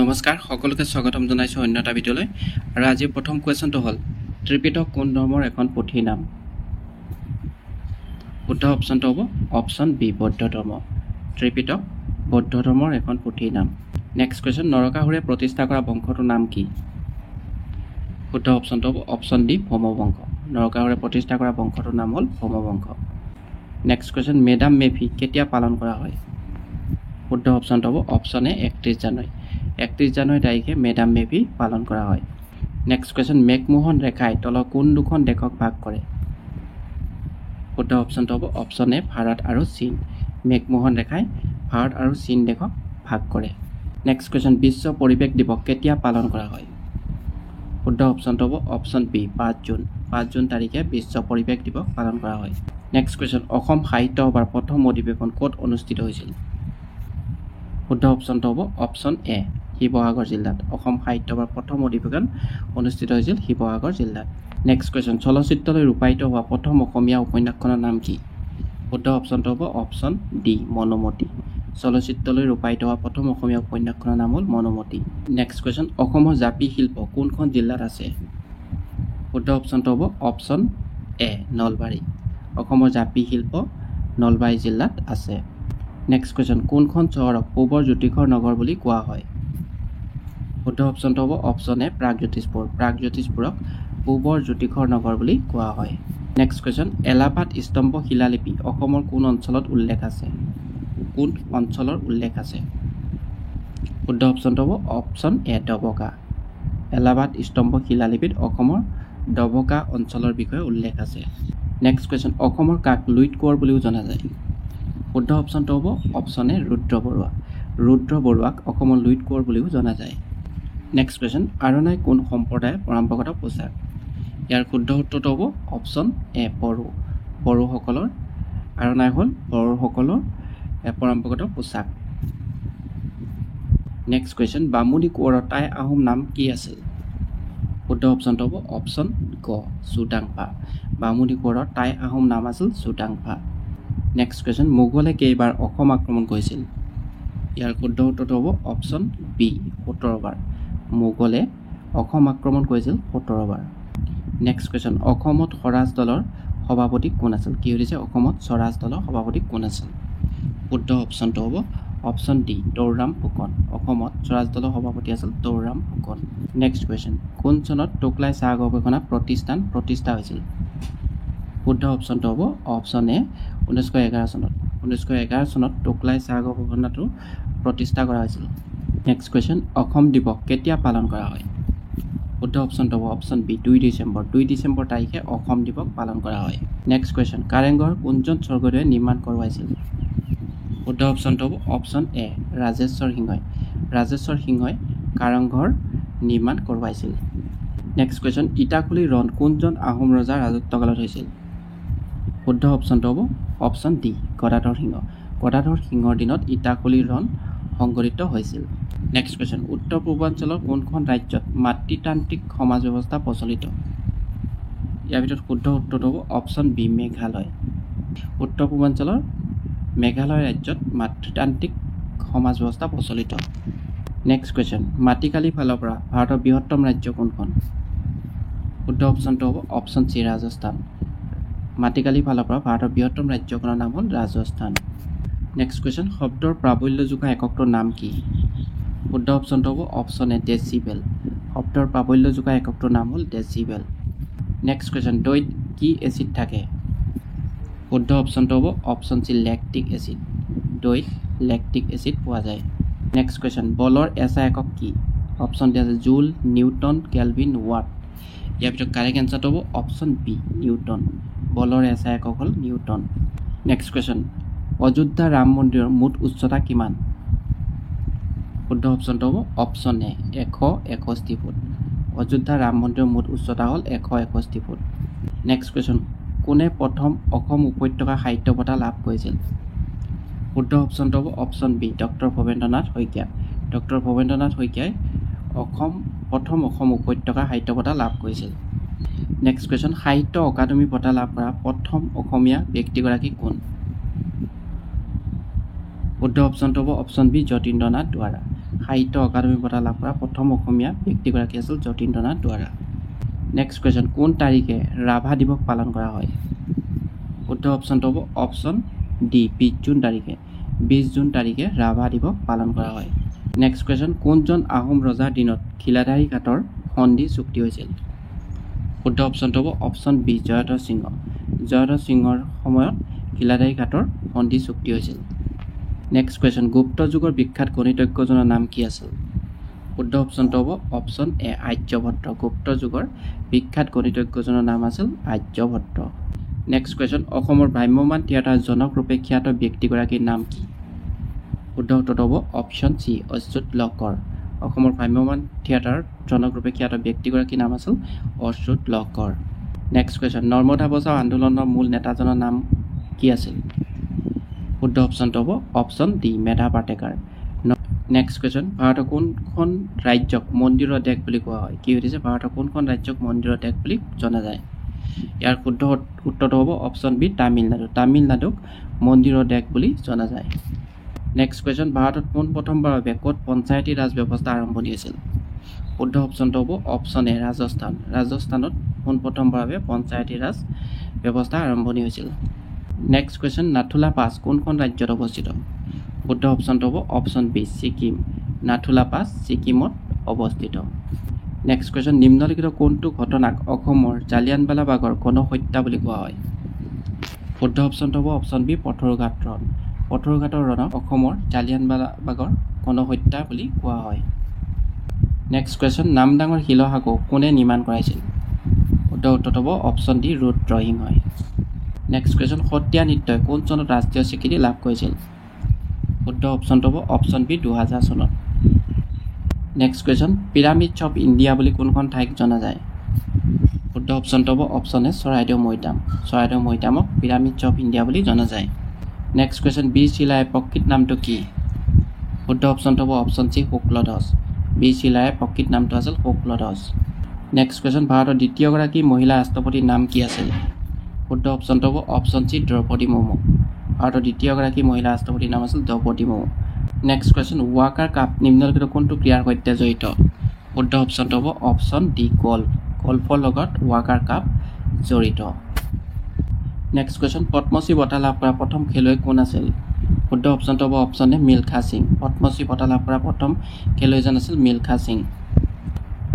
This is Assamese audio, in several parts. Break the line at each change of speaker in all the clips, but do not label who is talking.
নমস্কাৰ সকলোকে স্বাগতম জনাইছো অন্য এটা ভিডিঅ'লৈ আৰু আজি প্ৰথম কোৱেশ্চনটো হ'ল ত্ৰিপিটক কোন ধৰ্মৰ এখন পুথিৰ নাম শুদ্ধ অপচনটো হ'ব অপচন বি বৌদ্ধ ধৰ্ম ত্ৰিপিটক বৌদ্ধ ধৰ্মৰ এখন পুথিৰ নাম নেক্সট কোৱেশ্চন নৰকাসুৰে প্ৰতিষ্ঠা কৰা বংশটোৰ নাম কি শুদ্ধ অপচনটো হ'ব অপচন ডি ভৌম বংশ নৰকাসুৰে প্ৰতিষ্ঠা কৰা বংশটোৰ নাম হ'ল ভৌম বংশ নেক্সট কোৱেশ্চন মেডাম মে ফি কেতিয়া পালন কৰা হয় শুদ্ধ অপচনটো হ'ব অপচন এ 31 জানুৱাৰী 31 জানুৱাৰী তাৰিখে মেডাম মে ফি পালন কৰা হয় নেক্সট কোৱেশ্চন মেকমোহন ৰেখাই তলৰ কোন দুখন দেশক ভাগ কৰে শুদ্ধ অপচনটো হ'ব অপচন এ ভাৰত আৰু চীন মেকমোহন ৰেখাই ভাৰত আৰু চীন দেশক ভাগ কৰে নেক্সট কোৱেশ্চন বিশ্ব পৰিৱেশ দিৱস কেতিয়া পালন কৰা হয় শুদ্ধ অপচনটো হ'ব অপচন বি 5 জুন তাৰিখে বিশ্ব পৰিৱেশ দিৱস পালন কৰা হয় নেক্সট কোৱেশ্চন অসম সাহিত্য সভাৰ প্ৰথম অধিৱেশন ক'ত অনুষ্ঠিত হৈছিল শুদ্ধ অপচনটো হ'ব অপচন এ শিৱসাগৰ জিলাত অসম সাহিত্য সভাৰ প্ৰথম অধিৱেশন অনুষ্ঠিত হৈছিল শিৱসাগৰ জিলাত নেক্সট কোৱেশ্চন চলচ্চিত্ৰলৈ ৰূপায়িত হোৱা প্ৰথম অসমীয়া উপন্যাসখনৰ নাম কি শুদ্ধ অপচনটো হ'ব অপচন ডি মনোমতী চলচ্চিত্ৰলৈ ৰূপায়িত হোৱা প্ৰথম অসমীয়া উপন্যাসখনৰ নাম হ'ল মনোমতী নেক্সট কোৱেশ্চন অসমৰ জাপি শিল্প কোনখন জিলাত আছে শুদ্ধ অপচনটো হ'ব অপচন এ নলবাৰী অসমৰ জাপি শিল্প নলবাৰী জিলাত আছে নেক্সট কোৱেশ্চন কোনখন চহৰক পূবৰ জ্যোতিষৰ নগৰ বুলি কোৱা হয় শুদ্ধ অপচনটো হ'ব অপচন এ প্ৰাগজ্যোতিষপুৰক পূবৰ জ্যোতিষৰ নগৰ বুলি কোৱা হয় নেক্সট কোৱেশ্চন এলাহাবাদ স্তম্ভ শিলালিপি অসমৰ কোন অঞ্চলত উল্লেখ আছে শুদ্ধ অপচনটো হ'ব অপচন এ ডবকা এলাহাবাদ স্তম্ভ শিলালিপিত অসমৰ ডবকা অঞ্চলৰ বিষয়ে উল্লেখ আছে নেক্সট কোৱেশ্চন অসমৰ কাক লুইত কোঁৱৰ বুলিও জনা যায় শুদ্ধ অপচনটো হ'ব অপচন এ ৰুদ্ৰ বৰুৱাক অসমৰ লুইত কোঁৱৰ বুলিও জনা যায় নেক্সট কোৱেশ্চন আৰণাই কোন সম্প্ৰদায়ৰ পৰম্পৰাগত পোছাক ইয়াৰ শুদ্ধ উত্তৰটো হ'ব অপচন এ বড়োসকলৰ আৰণাই হ'ল বড়োসকলৰ পৰম্পৰাগত পোছাক নেক্সট কুৱেশ্যন বামুণী কোঁৱৰৰ টাই আহোম নাম কি আছিল শুদ্ধ অপচনটো হ'ব অপচন গ চুডাংফা বামুণী কোঁৱৰৰ টাই আহোম নাম আছিল চুডাংফা নেক্সট কুৱেশ্যন মোগলে কেইবাৰ অসম আক্ৰমণ কৰিছিল ইয়াৰ শুদ্ধ উত্তৰটো হ'ব অপচন বি 17 বাৰ মোগলে অসম আক্ৰমণ কৰিছিল 17 বাৰ নেক্সট কুৱেশ্যন অসমত স্বৰাজ দলৰ সভাপতি কোন আছিল কি হৈছে অসমত স্বৰাজ দলৰ সভাপতি কোন আছিল শুদ্ধ অপচনটো হ'ব অপচন ডি তৰুৰাম ফুকন অসমত স্বৰাজ দলৰ সভাপতি আছিল তৰুৰাম ফুকন নেক্সট কুৱেশ্যন কোন চনত টোকলাই চাহ গৱেষণা প্ৰতিষ্ঠান প্ৰতিষ্ঠা হৈছিল শুদ্ধ অপচনটো হ'ব অপচন এ 1911 চনত টোকলাই চাহ গৱেষণাটো প্ৰতিষ্ঠা কৰা হৈছিল নেক্সট কুৱেশ্যন অসম দিৱস কেতিয়া পালন কৰা হয় শুদ্ধ অপচনটো হ'ব অপচন বি 2 ডিচেম্বৰ তাৰিখে অসম দিৱস পালন কৰা হয় নেক্সট কুৱেশ্যন কাৰেংঘৰ কোনজন স্বৰ্গদেৱে নিৰ্মাণ কৰোৱাইছিল শুদ্ধ অপচনটো হ'ব অপচন এ ৰাজেশ্বৰ সিংহই কাৰেংঘৰ নিৰ্মাণ কৰোৱাইছিল নেক্সট কুৱেশ্যন ইটাখুলিৰ ৰণ কোনজন আহোম ৰজাৰ ৰাজত্বকালত হৈছিল শুদ্ধ অপচনটো হ'ব অপচন ডি গদাধৰ সিংহৰ দিনত ইটাখুলিৰ ৰণ সংঘটিত হৈছিল নেক্সট কুৱেশ্যন উত্তৰ পূৰ্বাঞ্চলৰ কোনখন ৰাজ্যত মাতৃতান্ত্ৰিক সমাজ ব্যৱস্থা প্ৰচলিত ইয়াৰ ভিতৰত শুদ্ধ উত্তৰটো হ'ব অপচন বি মেঘালয় উত্তৰ পূৰ্বাঞ্চলৰ মেঘালয় ৰাজ্যত মাতৃতান্ত্ৰিক সমাজ ব্যৱস্থা প্ৰচলিত নেক্সট কুৱেশ্যন মাটিকালিৰ ফালৰ পৰা ভাৰতৰ বৃহত্তম ৰাজ্য কোনখন শুদ্ধ অপচনটো হ'ব অপচন চি ৰাজস্থান মাটিকালিৰ ফালৰ পৰা ভাৰতৰ বৃহত্তম ৰাজ্যখনৰ নাম হ'ল ৰাজস্থান নেক্সট কুৱেশ্যন শব্দৰ প্ৰাবল্য জোখা এককটোৰ নাম কি শুদ্ধ অপচনটো হ'ব অপচন এ ডেচিবেল শব্দৰ প্ৰাবল্য জোখা এককটোৰ নাম হ'ল ডেচিবেল নেক্সট কুৱেশ্যন দৈত কি এচিড থাকে শুদ্ধ অপচনটো হ'ব অপচন চি লেক্টিক এচিড দৈত লেক্টিক এচিড পোৱা যায় নেক্সট কুৱেশ্যন বলৰ এছআই একক কি অপচন ডি আছে জুল নিউটন কেলভিন ৱাট ইয়াৰ ভিতৰত কাৰেক্ট এনচাৰটো হ'ব অপচন বি নিউটন বলৰ এছআই একক হ'ল Newton next question Ayodhya Ram মন্দিৰৰ মুঠ উচ্চতা কিমান শুদ্ধ অপচনটো হ'ব অপচন এ 161 ফুট অযোধ্যা ৰাম মন্দিৰৰ মুঠ উচ্চতা হ'ল 161 ফুট নেক্সট কুৱেশ্যন কোনে প্ৰথম অসম উপত্যকা সাহিত্য বঁটা লাভ কৰিছিল শুদ্ধ অপচনটো হ'ব অপচন বি ডক্টৰ ভৱেন্দ্ৰনাথ শইকীয়াই প্ৰথম অসম উপত্যকা সাহিত্য বঁটা লাভ কৰিছিল নেক্সট কুৱেশ্যন সাহিত্য অকাডেমী বঁটা লাভ কৰা প্ৰথম অসমীয়া ব্যক্তিগৰাকী কোন শুদ্ধ অপচনটো হ'ব অপচন বি যতীন্দ্ৰনাথ দুৱৰা সাহিত্য অকাডেমি বঁটা লাভ কৰা প্ৰথম অসমীয়া ব্যক্তিগৰাকী আছিল যতীন্দ্ৰনাথ দুৱৰা। নেক্সট কুৱেশ্যন, কোন তাৰিখে ৰাভা দিৱস পালন কৰা হয়? শুদ্ধ অপশ্যনটো হ'ব অপশ্যন ডি 20 জুন তাৰিখে। 20 জুন তাৰিখে ৰাভা দিৱস পালন কৰা হয়। নেক্সট কুৱেশ্যন, কোনজন আহোম ৰজাৰ দিনত ঘিলাধাৰী ঘাটৰ সন্ধি চুক্তি হৈছিল? শুদ্ধ অপশ্যনটো হ'ব অপশ্যন বি জয়ধ্বজ সিংহ। জয়ধ্বজ সিংহৰ সময়ত ঘিলাধাৰী ঘাটৰ সন্ধি চুক্তি হৈছিল। নেক্সট কুৱেশ্যন, গুপ্ত যুগৰ বিখ্যাত গণিতজ্ঞজনৰ নাম কি আছিল? শুদ্ধ অপশ্যনটো হ'ব অপশ্যন এ আৰ্যভট্ট। গুপ্ত যুগৰ বিখ্যাত গণিতজ্ঞজনৰ নাম আছিল আৰ্যভট্ট। নেক্সট কুৱেশ্যন, অসমৰ ভ্ৰাম্যমাণ থিয়েটাৰ জনক ৰূপে খ্যাত ব্যক্তিগৰাকীৰ নাম কি? শুদ্ধ উত্তৰটো হ'ব অপশ্যন চি অচ্যুত লহকৰ। অসমৰ ভ্ৰাম্যমাণ থিয়েটাৰ জনক ৰূপে খ্যাত ব্যক্তিগৰাকীৰ নাম আছিল অচ্যুত লহকৰ। নেক্সট কুৱেশ্যন, নৰ্মদা বচাও আন্দোলনৰ মূল নেতাজনৰ নাম কি আছিল? শুদ্ধ অপশ্যনটো হ'ব অপশ্যন ডি মেধা পাটেকাৰ। নেক্সট কুৱেশ্যন, ভাৰতৰ কোনখন ৰাজ্যক মন্দিৰৰ দেশ বুলি কোৱা হয়? কি সুধিছে, ভাৰতৰ কোনখন ৰাজ্যক মন্দিৰৰ দেশ বুলি জনা যায়? ইয়াৰ শুদ্ধ উত্তৰটো হ'ব অপশ্যন বি তামিলনাডু। তামিলনাডুক মন্দিৰৰ দেশ বুলি জনা যায়। নেক্সট কুৱেশ্যন, ভাৰতত পোনপ্ৰথমবাৰৰ বাবে ক'ত পঞ্চায়তী ৰাজ ব্যৱস্থা আৰম্ভণি হৈছিল? শুদ্ধ অপশ্যনটো হ'ব অপশ্যন এ ৰাজস্থান। ৰাজস্থানত পোনপ্ৰথমবাৰৰ বাবে পঞ্চায়তী ৰাজ ব্যৱস্থা আৰম্ভণি হৈছিল। নেক্সট কুৱেশ্যন, নাথুলা পাছ কোনখন ৰাজ্যত অৱস্থিত? শুদ্ধ অপশ্যনটো হ'ব অপশ্যন বি ছিকিম। নাথুলা পাছ ছিকিমত অৱস্থিত। নেক্সট কুৱেশ্যন, নিম্নলিখিত কোনটো ঘটনাক অসমৰ জালিয়ানৱালাবাগৰ গণহত্যা বুলি কোৱা হয়? শুদ্ধ অপশ্যনটো হ'ব অপশ্যন বি পথৰুঘাট ৰণ। পথৰুঘাটৰ ৰণক অসমৰ জালিয়ানৱালাবাগৰ গণহত্যা বুলি কোৱা হয়। নেক্সট কুৱেশ্যন, নামদাঙৰ শিলসাকো কোনে নিৰ্মাণ কৰাইছিল? শুদ্ধ উত্তৰটো হ'ব অপশ্যন ডি ৰুদ্ৰসিংহই। নেক্সট কুৱেশ্যন, সত্ৰীয়া নৃত্যই কোন চনত ৰাষ্ট্ৰীয় স্বীকৃতি লাভ কৰিছিল? শুদ্ধ অপশ্যনটো হ'ব অপশ্যন বি 2000 চনত। Next question, pyramids of India বুলি কোনখন ঠাইক জনা যায়? শুদ্ধ অপশ্যনটো হ'ব অপশ্যন এ চৰাইদেউ মৈদাম। চৰাইদেউ মৈদামক পিৰামিডছ অফ ইণ্ডিয়া বুলি জনা যায়। নেক্সট কুৱেশ্যন, বীৰ চিলাৰায়ৰ প্ৰকৃত নামটো কি? শুদ্ধ অপশ্যনটো হ'ব অপশ্যন চি শুক্লধ্বজ। বীৰ চিলাৰায়ৰ প্ৰকৃত নামটো আছিল শুক্লধ্বজ। নেক্সট কুৱেশ্যন, ভাৰতৰ দ্বিতীয়গৰাকী মহিলা ৰাষ্ট্ৰপতিৰ নাম কি আছিল? শুদ্ধ অপশ্যনটো হ'ব অপশ্যন চি দ্ৰৌপদী মুৰ্মু। ভাৰতৰ দ্বিতীয়গৰাকী মহিলা ৰাষ্ট্ৰপতিৰ নাম আছিল Draupadi Murmu. Next question, Walker Cup নিম্নলিখিত কোনটো ক্ৰীড়াৰ সৈতে জড়িত? শুদ্ধ অপশ্যনটো হ'ব অপশ্যন ডি গল্ফ। গল্ফৰ লগত ৱাকাৰ কাপ জড়িত। নেক্সট কুৱেশ্যন, পদ্মশ্ৰী বঁটা লাভ কৰা প্ৰথম খেলুৱৈ কোন আছিল? শুদ্ধ অপশ্যনটো হ'ব অপশ্যন এ মিলখা সিং। পদ্মশ্ৰী বঁটা লাভ কৰা প্ৰথম খেলুৱৈজন আছিল মিলখা সিং।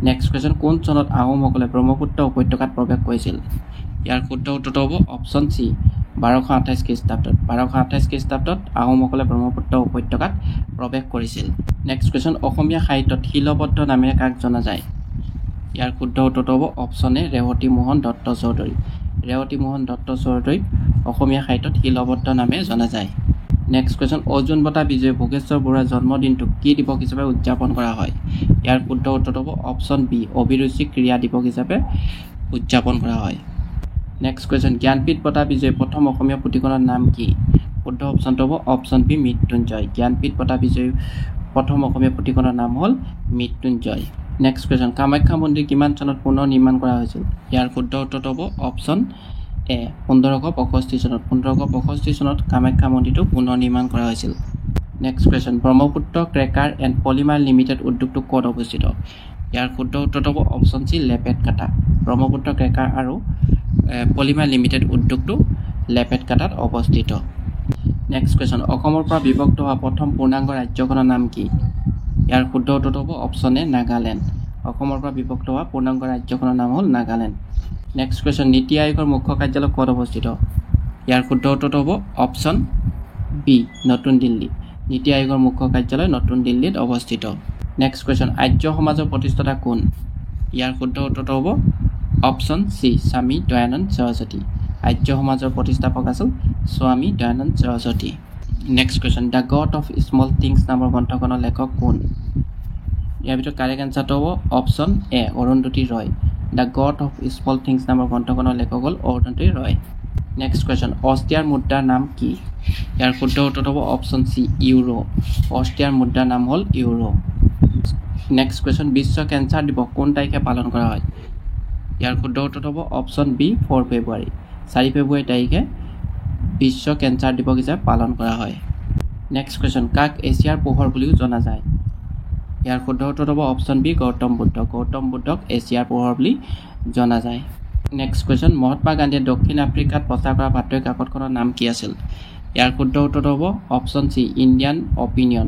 নেক্সট কুৱেশ্যন, কোন চনত আহোমসকলে ব্ৰহ্মপুত্ৰ উপত্যকাত প্ৰৱেশ কৰিছিল? ইয়াৰ শুদ্ধ উত্তৰটো হ'ব অপশ্যন চি 1228 খ্ৰীষ্টাব্দত। 1228 খ্ৰীষ্টাব্দত আহোমসকলে ব্ৰহ্মপুত্ৰ উপত্যকাত প্ৰৱেশ কৰিছিল। নেক্সট কুৱেশ্যন, অসমীয়া সাহিত্যত শিলবদ্ধ নামেৰে কাক জনা যায়? ইয়াৰ শুদ্ধ উত্তৰটো হ'ব অপশ্যন এ ৰেৱতী মোহন দত্ত চৌধুৰী। ৰেৱতী মোহন দত্ত চৌধুৰীক অসমীয়া সাহিত্যত শিলবদ্ধ নামে জনা যায়। নেক্সট কুৱেশ্যন, অৰ্জুন বঁটা বিজয়ী ভোগেশ্বৰ বৰুৱাৰ জন্মদিনটোক কি দিৱস হিচাপে উদযাপন কৰা হয়? ইয়াৰ শুদ্ধ উত্তৰটো হ'ব অপশ্যন বি অভিৰুচি ক্ৰীড়া দিৱস হিচাপে উদযাপন কৰা হয়। নেক্সট কুৱেশ্যন, জ্ঞানপীঠ বঁটা বিজয়ী প্ৰথম অসমীয়া পুথিখনৰ নাম কি? শুদ্ধ অপশ্যনটো হ'ব অপশ্যন বি মৃত্যুঞ্জয়। জ্ঞানপীঠ বঁটা বিজয়ী প্ৰথম অসমীয়া পুথিখনৰ নাম হ'ল মৃত্যুঞ্জয়। নেক্সট কুৱেশ্যন, কামাখ্যা মন্দিৰ কিমান চনত পুনৰ নিৰ্মাণ কৰা হৈছিল? ইয়াৰ শুদ্ধ উত্তৰটো হ'ব অপশ্যন এ 1565 চনত। 1565 চনত কামাখ্যা মন্দিৰটো পুনৰ নিৰ্মাণ কৰা হৈছিল। Next question, Brahmaputra cracker and polymer limited উদ্যোগটো ক'ত অৱস্থিত? ইয়াৰ শুদ্ধ উত্তৰটো হ'ব অপশ্যন চি লেপেটকাটা। ব্ৰহ্মপুত্ৰ ক্ৰেকাৰ আৰু পলিমাৰ লিমিটেড উদ্যোগটো লেপেটকাটাত অৱস্থিত। নেক্সট কুৱেশ্যন, অসমৰ পৰা বিভক্ত হোৱা প্ৰথম পূৰ্ণাংগ ৰাজ্যখনৰ নাম কি? ইয়াৰ শুদ্ধ উত্তৰটো হ'ব অপশ্যন এ নাগালেণ্ড। অসমৰ পৰা বিভক্ত হোৱা পূৰ্ণাংগ ৰাজ্যখনৰ নাম হ'ল নাগালেণ্ড। নেক্সট কুৱেশ্যন, নীতি আয়োগৰ মুখ্য কাৰ্যালয় ক'ত অৱস্থিত? ইয়াৰ শুদ্ধ উত্তৰটো হ'ব অপশ্যন বি নতুন দিল্লী। নীতি আয়োগৰ মুখ্য কাৰ্যালয় নতুন দিল্লীত অৱস্থিত। নেক্সট কুৱেশ্যন, আৰ্য সমাজৰ প্ৰতিষ্ঠাতা কোন? ইয়াৰ শুদ্ধ উত্তৰটো হ'ব অপশ্যন চি স্বামী দয়ানন্দ সৰস্বতী। আৰ্য সমাজৰ প্ৰতিষ্ঠাপক আছিল Swami Dayanand Saraswati. Next question, the God of Small Things নামৰ গ্ৰন্থখনৰ লেখক কোন? ইয়াৰ ভিতৰত কাৰেক্ট এনচাৰটো হ'ব option A Arundhati Roy. The God of Small Things নামৰ গ্ৰন্থখনৰ লেখক হ'ল অৰুন্ধতী ৰয়। নেক্সট কুৱেশ্যন, অষ্ট্ৰিয়াৰ মুদ্ৰাৰ নাম কি? ইয়াৰ শুদ্ধ উত্তৰটো হ'ব অপশ্যন চি ইউৰো। অষ্ট্ৰিয়াৰ মুদ্ৰাৰ নাম হ'ল ইউৰো। নেক্সট কুৱেশ্যন, বিশ্ব কেঞ্চাৰ দিৱস কোন তাৰিখে পালন কৰা হয়? ইয়াৰ শুদ্ধ উত্তৰটো হ'ব অপশ্যন বি 4 ফেব্ৰুৱাৰী। 4 ফেব্ৰুৱাৰী তাৰিখে বিশ্ব কেঞ্চাৰ দিৱস হিচাপে পালন কৰা হয়। নেক্সট কুৱেশ্যন, কাক এছিয়াৰ পোহৰ বুলিও জনা যায়? ইয়াৰ শুদ্ধ উত্তৰ হ'ব অপশ্যন বি গৌতম বুদ্ধ। গৌতম বুদ্ধক এছিয়াৰ পোহৰ বুলি জনা যায়। নেক্সট কুৱেশ্যন, মহাত্মা গান্ধীয়ে দক্ষিণ আফ্ৰিকাত প্ৰচাৰ কৰা বাতৰি কাকতখনৰ নাম কি আছিল? ইয়াৰ শুদ্ধ উত্তৰ হ'ব option C Indian opinion.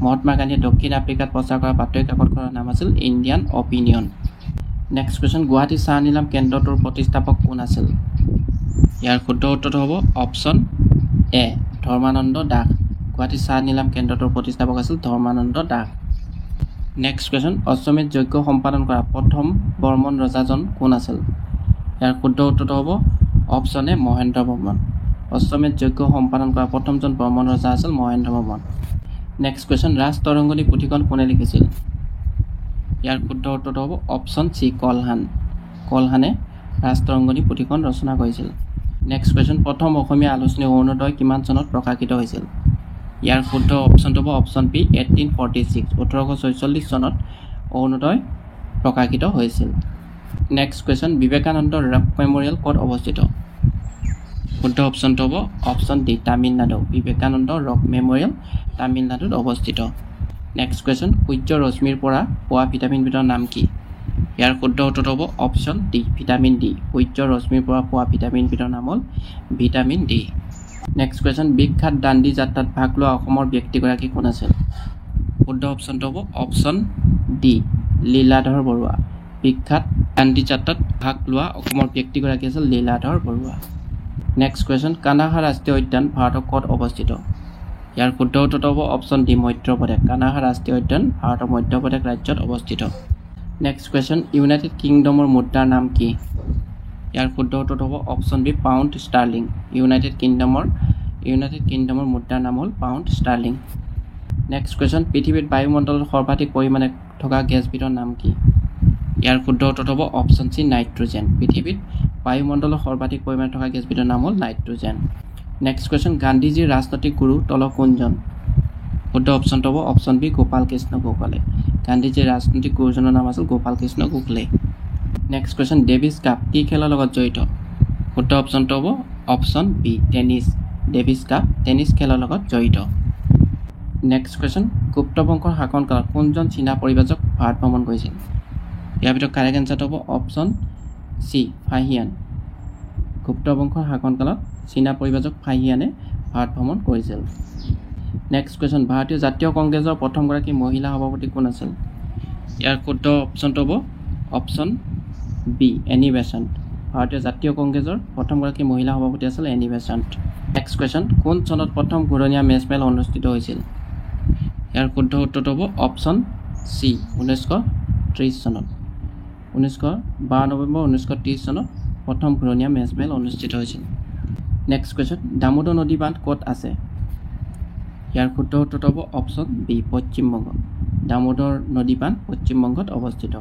Mahatma গান্ধীয়ে দক্ষিণ আফ্ৰিকাত প্ৰচাৰ কৰা বাতৰি কাকতখনৰ নাম আছিল Indian opinion. Next question, Guwahati চাহ নিলাম কেন্দ্ৰটোৰ প্ৰতিষ্ঠাপক কোন আছিল? ইয়াৰ শুদ্ধ উত্তৰ হ'ব অপশ্যন এ ধৰ্মানন্দ দাস। গুৱাহাটী চাহ নিলাম কেন্দ্ৰটোৰ প্ৰতিষ্ঠাপক আছিল ধৰ্মানন্দ দাস। নেক্সট কুৱেশ্যন, অশ্বমেধ যজ্ঞ সম্পাদন কৰা প্ৰথম বৰ্মন ৰজাজন কোন আছিল? ইয়াৰ শুদ্ধ উত্তৰ হ'ব অপশ্যন এ মহেন্দ্ৰ বৰ্মন। অশ্বমেধ যজ্ঞ সম্পাদন কৰা প্ৰথমজন বৰ্মন ৰজা আছিল মহেন্দ্ৰ বৰ্মন। নেক্সট কুৱেশ্যন, ৰাজ তৰংগনী পুথিখন কোনে লিখিছিল? ইয়াৰ শুদ্ধ উত্তৰ হ'ব অপশ্যন চি কলহান। কলহানে ৰাজ তৰংগনী পুথিখন ৰচনা কৰিছিল। নেক্সট কুৱেশ্যন, প্ৰথম অসমীয়া আলোচনী অৰুণোদয় কিমান চনত প্ৰকাশিত হৈছিল? ইয়াৰ শুদ্ধ অপশ্যনটো হ'ব অপশ্যন বি 1846। 1846 চনত অৰুণোদয় প্ৰকাশিত হৈছিল। Next question, Vivekananda rock memorial ক'ত অৱস্থিত? শুদ্ধ অপশ্যনটো হ'ব option D Tamil Nadu. Vivekananda rock memorial তামিলনাডুত অৱস্থিত। নেক্সট কুৱেশ্যন, সূৰ্য ৰশ্মিৰ পৰা পোৱা ভিটামিনবিধৰ নাম কি? ইয়াৰ শুদ্ধ উত্তৰ হ'ব অপশ্যন ডি ভিটামিন ডি। সূৰ্য ৰশ্মিৰ পৰা পোৱা ভিটামিনবিধৰ নাম হ'ল ভিটামিন ডি। নেক্সট কুৱেশ্যন, বিখ্যাত দাণ্ডি যাত্ৰাত ভাগ লোৱা অসমৰ ব্যক্তিগৰাকী কোন আছিল? শুদ্ধ অপশ্যনটো হ'ব অপশ্যন ডি লীলাধৰ বৰুৱা। বিখ্যাত দাণ্ডি যাত্ৰাত ভাগ লোৱা অসমৰ ব্যক্তিগৰাকী আছিল লীলাধৰ বৰুৱা। নেক্সট কুৱেশ্যন, কানাহা ৰাষ্ট্ৰীয় উদ্যান ভাৰতৰ ক'ত অৱস্থিত? ইয়াৰ শুদ্ধ উত্তৰটো হ'ব অপশ্যন ডি মধ্যপ্ৰদেশ। কানাহা ৰাষ্ট্ৰীয় উদ্যান ভাৰতৰ মধ্যপ্ৰদেশ ৰাজ্যত অৱস্থিত। নেক্সট কুৱেশ্যন, ইউনাইটেড কিংডমৰ মুদ্ৰাৰ নাম কি? ইয়াৰ শুদ্ধ উত্তৰটো হ'ব option B pound sterling. United কিংডমৰ মুদ্ৰাৰ নাম হ'ল পাউণ্ড ষ্টাৰ্লিং। নেক্সট কুৱেশ্যন, পৃথিৱীত বায়ুমণ্ডলত সৰ্বাধিক পৰিমাণে থকা গেছবিধৰ নাম কি? ইয়াৰ শুদ্ধ উত্তৰটো হ'ব অপশ্যন চি নাইট্ৰজেন। পৃথিৱীত বায়ুমণ্ডলত সৰ্বাধিক পৰিমাণে থকা গেছবিধৰ নাম হ'ল নাইট্ৰজেন। নেক্সট কুৱেশ্যন, গান্ধীজীৰ ৰাজনৈতিক গুৰু তল কোনজন? শুদ্ধ অপশ্যনটো হ'ব অপশ্যন বি গোপাল কৃষ্ণ গোখলে। গান্ধীজীৰ ৰাজনৈতিক গুৰুজনৰ নাম আছিল Gopal Krishna Gokhale. Next question, Davis Cup কি খেলৰ লগত জড়িত? শুদ্ধ অপশ্যনটো হ'ব option B tennis. Davis Cup tennis খেলৰ লগত জড়িত। নেক্সট কুৱেশ্যন, গুপ্ত বংশৰ শাসনকালত কোনজন চীনা পৰিব্ৰাজক ভাৰত ভ্ৰমণ কৰিছিল? ইয়াৰ ভিতৰত কাৰেক্ট এনচাৰটো হ'ব অপশ্যন চি ফাহিয়ান। গুপ্ত বংশৰ শাসনকালত চীনা পৰিব্ৰাজক ফাহিয়ানে ভাৰত ভ্ৰমণ কৰিছিল। নেক্সট কুৱেশ্যন, ভাৰতীয় জাতীয় কংগ্ৰেছৰ প্ৰথমগৰাকী মহিলা সভাপতি কোন আছিল? ইয়াৰ শুদ্ধ অপশ্যনটো হ'ব অপশ্যন বি এনি বেচেণ্ট। ভাৰতীয় জাতীয় কংগ্ৰেছৰ প্ৰথমগৰাকী মহিলা সভাপতি আছিল এনি বেচেণ্ট। নেক্সট কুৱেশ্যন, কোন চনত প্ৰথম ঘূৰণীয়া মেচ মেল অনুষ্ঠিত হৈছিল? ইয়াৰ শুদ্ধ উত্তৰটো হ'ব অপশ্যন চি 1930 চনত। 12 নৱেম্বৰ 1930 চনত প্ৰথম ঘূৰণীয়া মেচ মেল অনুষ্ঠিত হৈছিল। নেক্সট কুৱেশ্যন, দামোদৰ নদী বান্ধ ক'ত আছে? ইয়াৰ শুদ্ধ উত্তৰটো হ'ব অপশ্যন বি পশ্চিমবংগ। দামোদৰ নদী বান্ধ পশ্চিমবংগত অৱস্থিত।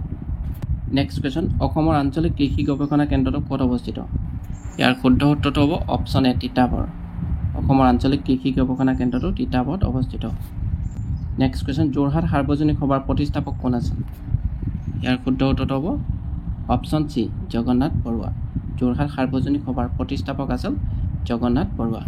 নেক্সট কুৱেশ্যন, অসমৰ আঞ্চলিক কৃষি গৱেষণা কেন্দ্ৰটো ক'ত অৱস্থিত? ইয়াৰ শুদ্ধ উত্তৰটো হ'ব অপশ্যন এ তিতাবৰ। অসমৰ আঞ্চলিক কৃষি গৱেষণা কেন্দ্ৰটো তিতাবৰত অৱস্থিত। নেক্সট কুৱেশ্যন, যোৰহাট সাৰ্বজনীন সভাৰ প্ৰতিষ্ঠাপক কোন আছিল? ইয়াৰ শুদ্ধ উত্তৰটো হ'ব অপশ্যন চি জগন্নাথ বৰুৱা। যোৰহাট সাৰ্বজনীন সভাৰ প্ৰতিষ্ঠাপক আছিল জগন্নাথ বৰুৱা।